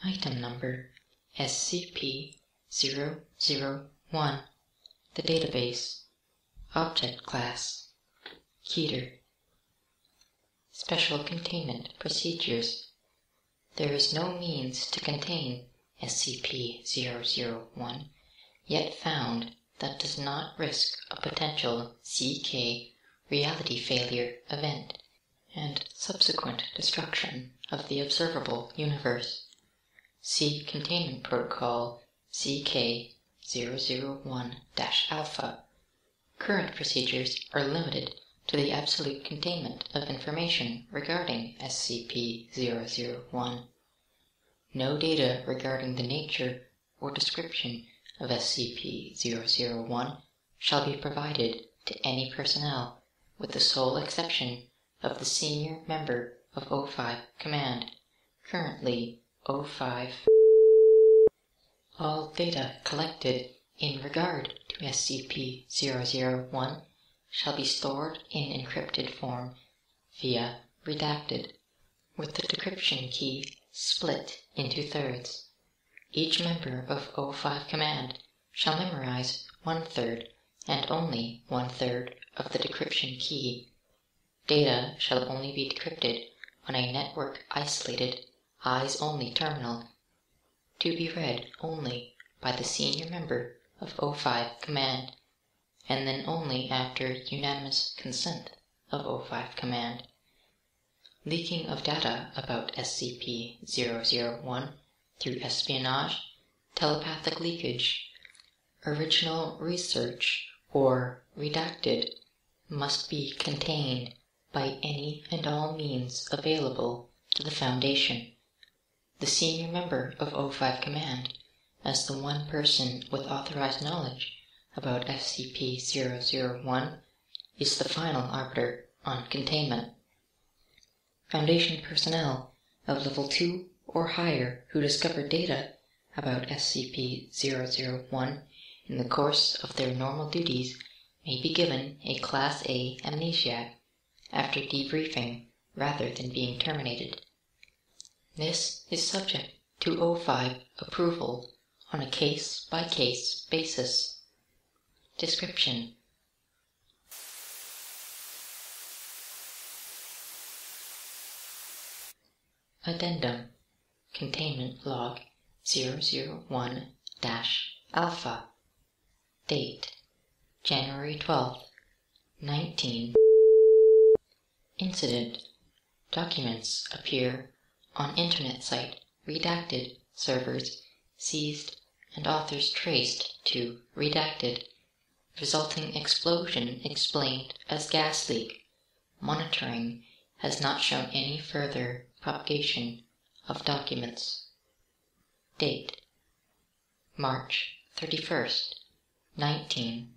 Item number SCP-001. The database. Object class Keter. Special containment procedures. There is no means to contain SCP-001 yet found that does not risk a potential CK reality failure event and subsequent destruction of the observable universe. See Containment Protocol CK-001-Alpha. Current procedures are limited to the absolute containment of information regarding SCP-001. No data regarding the nature or description of SCP-001 shall be provided to any personnel, with the sole exception of the senior member of O5 Command, currently O5. All data collected in regard to SCP-001 shall be stored in encrypted form via redacted, with the decryption key split into thirds. Each member of O5 Command shall memorize 1/3 and only 1/3 of the decryption key. Data shall only be decrypted on a network-isolated, eyes-only terminal, to be read only by the senior member of O5 Command, and then only after unanimous consent of O5 Command. Leaking of data about SCP-001 through espionage, telepathic leakage, original research, or redacted must be contained by any and all means available to the Foundation. The senior member of O5 Command, as the one person with authorized knowledge about SCP-001, is the final arbiter on containment. Foundation personnel of Level 2 or higher who discover data about SCP-001 in the course of their normal duties may be given a Class A amnesiac after debriefing rather than being terminated. This is subject to O5 approval on a case-by-case basis. Description: Addendum. Containment Log 001-Alpha. Date: January 12th, 19. Incident: Documents appear on Internet site redacted, servers seized, and authors traced to redacted. Resulting explosion explained as gas leak. Monitoring has not shown any further propagation of documents. Date: March 31st, 19.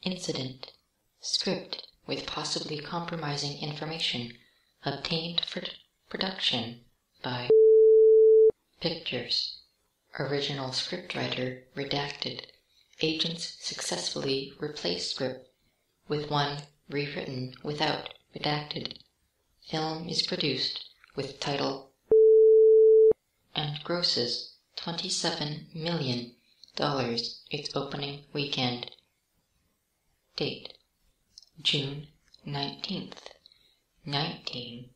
Incident: Script with possibly compromising information obtained for production by Pictures. Original scriptwriter redacted. Agents successfully replaced script with one rewritten without redacted. Film is produced with title and grosses $27 million its opening weekend. Date: June 19th, 19.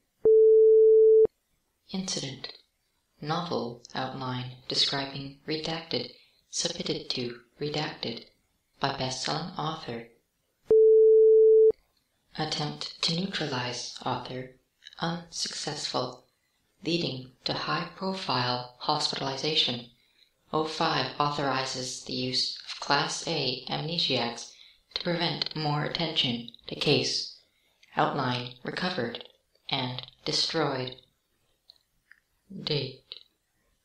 Incident: Novel outline describing redacted submitted to redacted by best-selling author. Attempt to neutralize author unsuccessful, leading to high-profile hospitalization. O5 authorizes the use of Class A amnesiacs to prevent more attention to case. Outline recovered and destroyed. Date: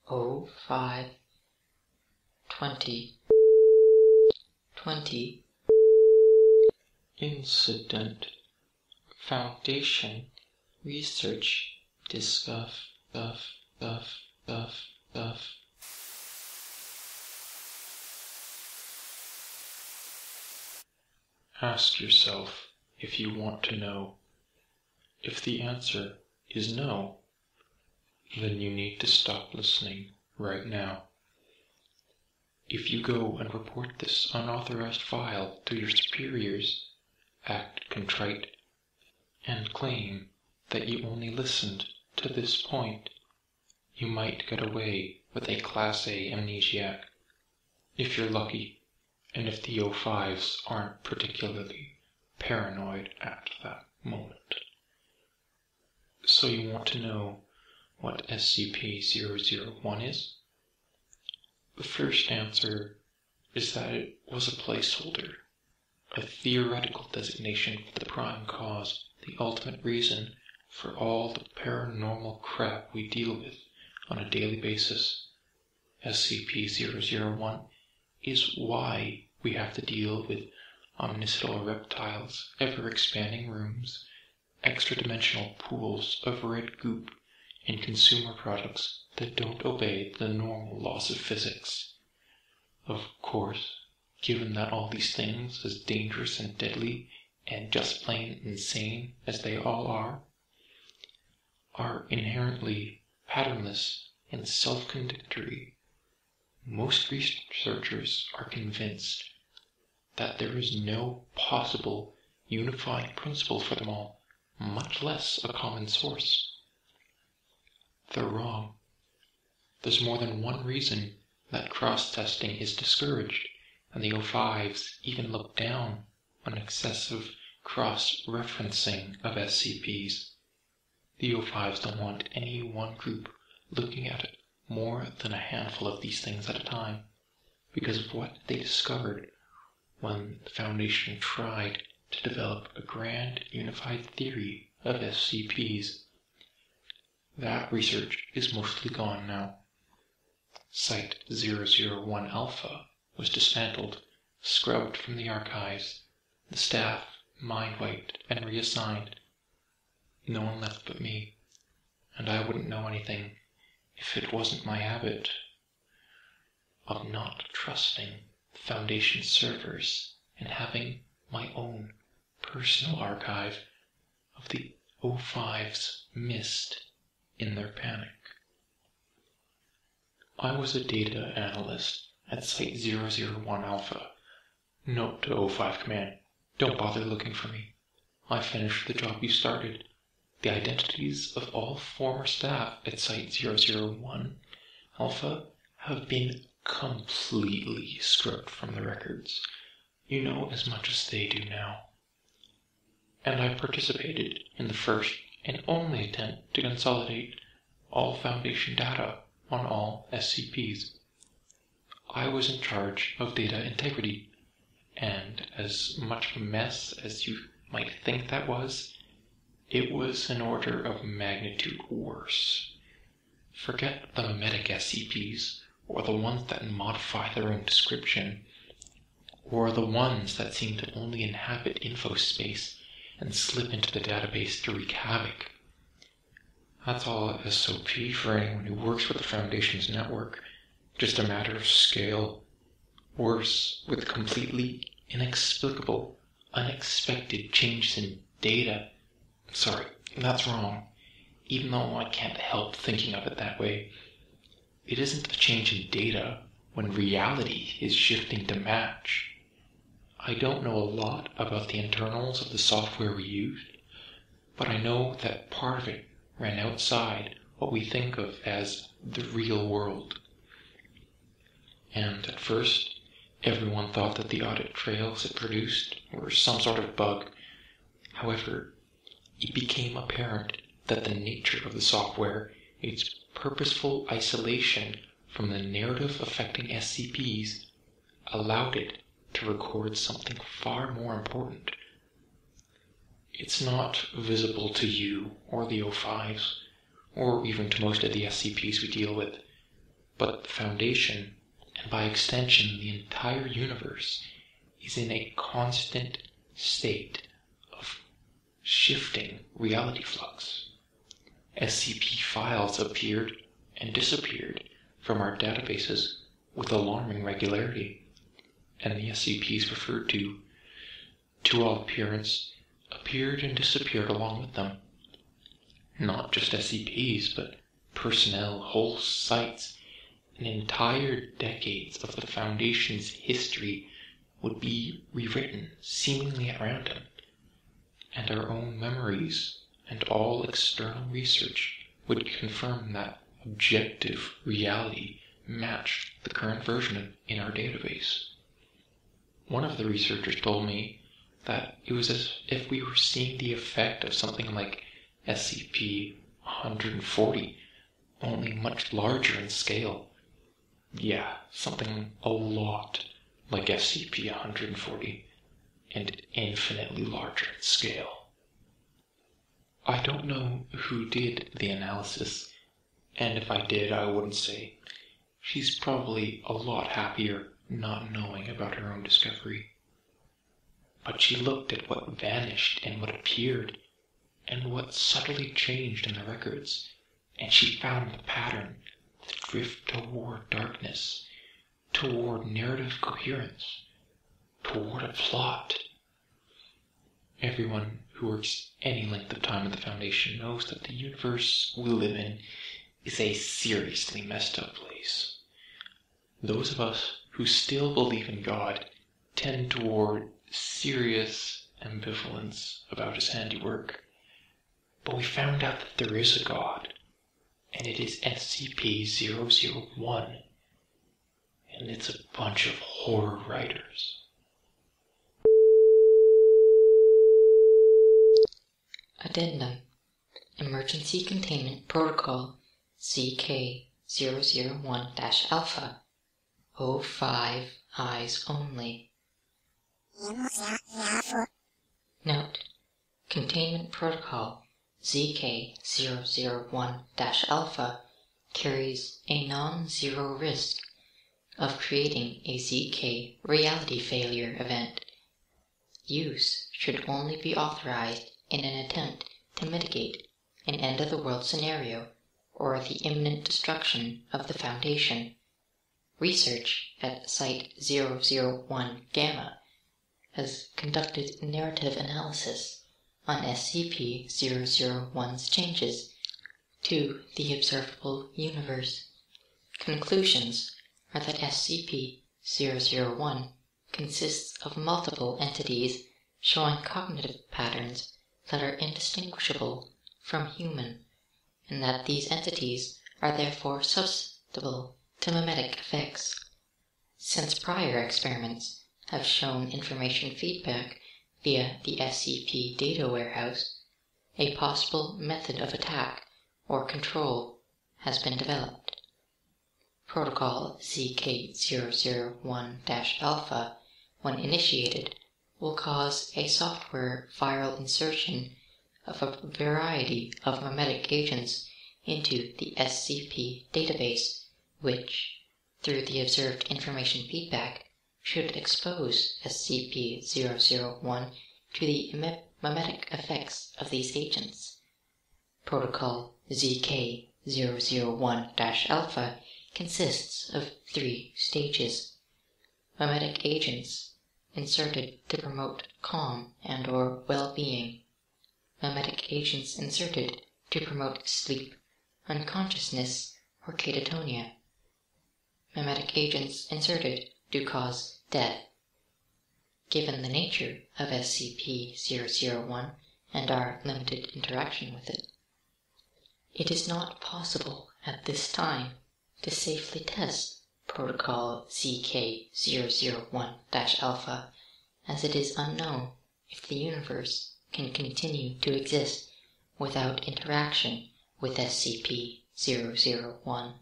05/20/20. Incident: Foundation Research Discuss. Ask yourself if you want to know. If the answer is no, then you need to stop listening right now. If you go and report this unauthorized file to your superiors, act contrite, and claim that you only listened to this point, you might get away with a Class A amnesiac, if you're lucky, and if the O5s aren't particularly paranoid at that moment. So you want to know what SCP-001 is? The first answer is that it was a placeholder, a theoretical designation for the prime cause, the ultimate reason for all the paranormal crap we deal with on a daily basis. SCP-001 is why we have to deal with omnicidal reptiles, ever-expanding rooms, extra-dimensional pools of red goop, and consumer products that don't obey the normal laws of physics. Of course, given that all these things, as dangerous and deadly and just plain insane as they all are inherently patternless and self-contradictory, most researchers are convinced that there is no possible unifying principle for them all, much less a common source. They're wrong. There's more than one reason that cross-testing is discouraged, and the O5s even look down on excessive cross-referencing of SCPs. The O5s don't want any one group looking at it more than a handful of these things at a time, because of what they discovered when the Foundation tried to develop a grand unified theory of SCPs. That research is mostly gone now. Site-001 Alpha was dismantled, scrubbed from the archives, the staff mind-wiped and reassigned. No one left but me, and I wouldn't know anything if it wasn't my habit of not trusting the Foundation servers and having my own personal archive of the O5s missed in their panic. I was a data analyst at Site-001 Alpha. Note to O5 Command, don't bother looking for me. I finished the job you started. The identities of all former staff at Site-001 Alpha have been completely scrubbed from the records. You know as much as they do now. And I participated in the first and only attempt to consolidate all Foundation data on all SCPs. I was in charge of data integrity, and as much of a mess as you might think that was, it was an order of magnitude worse. Forget the mimetic SCPs, or the ones that modify their own description, or the ones that seem to only inhabit infospace and slip into the database to wreak havoc. That's all SOP for anyone who works with the Foundation's network, just a matter of scale. Worse, with completely inexplicable, unexpected changes in data. Sorry, that's wrong, even though I can't help thinking of it that way. It isn't a change in data when reality is shifting to match. I don't know a lot about the internals of the software we used, but I know that part of it ran outside what we think of as the real world. And at first, everyone thought that the audit trails it produced were some sort of bug. However, it became apparent that the nature of the software, its purposeful isolation from the narrative affecting SCPs, allowed it to record something far more important. It's not visible to you or the O5s, or even to most of the SCPs we deal with, but the Foundation, and by extension the entire universe, is in a constant state of shifting reality flux. SCP files appeared and disappeared from our databases with alarming regularity, and the SCPs referred to all appearance, appeared and disappeared along with them. Not just SCPs, but personnel, whole sites, and entire decades of the Foundation's history would be rewritten seemingly at random, and our own memories and all external research would confirm that objective reality matched the current version in our database. One of the researchers told me that it was as if we were seeing the effect of something like SCP-140, only much larger in scale. Yeah, something a lot like SCP-140, and infinitely larger in scale. I don't know who did the analysis, and if I did, I wouldn't say. She's probably a lot happier not knowing about her own discovery. But she looked at what vanished and what appeared, and what subtly changed in the records, and she found the pattern, the drift toward darkness, toward narrative coherence, toward a plot. Everyone who works any length of time at the Foundation knows that the universe we live in is a seriously messed up place. Those of us who still believe in God tend toward serious ambivalence about his handiwork. But we found out that there is a God, and it is SCP-001, and it's a bunch of horror writers. Addendum. Emergency Containment Protocol CK-001-Alpha. 05 Eyes Only. Note: Containment Protocol ZK-001-Alpha carries a non-zero risk of creating a ZK reality failure event. Use should only be authorized in an attempt to mitigate an end-of-the-world scenario or the imminent destruction of the Foundation. Research at Site-001 Gamma has conducted narrative analysis on SCP-001's changes to the observable universe. Conclusions are that SCP-001 consists of multiple entities showing cognitive patterns that are indistinguishable from human, and that these entities are therefore susceptible to mimetic effects. Since prior experiments have shown information feedback via the SCP data warehouse, a possible method of attack or control has been developed. Protocol ZK-001-Alpha, when initiated, will cause a software viral insertion of a variety of mimetic agents into the SCP database, which, through the observed information feedback, should expose SCP-001 to the mimetic effects of these agents. Protocol ZK-001-Alpha consists of 3 stages. Mimetic agents inserted to promote calm and/or well-being. Mimetic agents inserted to promote sleep, unconsciousness, or catatonia. Mimetic agents inserted to cause death. Given the nature of SCP-001 and our limited interaction with it, it is not possible at this time to safely test Protocol ZK-001-Alpha, as it is unknown if the universe can continue to exist without interaction with SCP-001.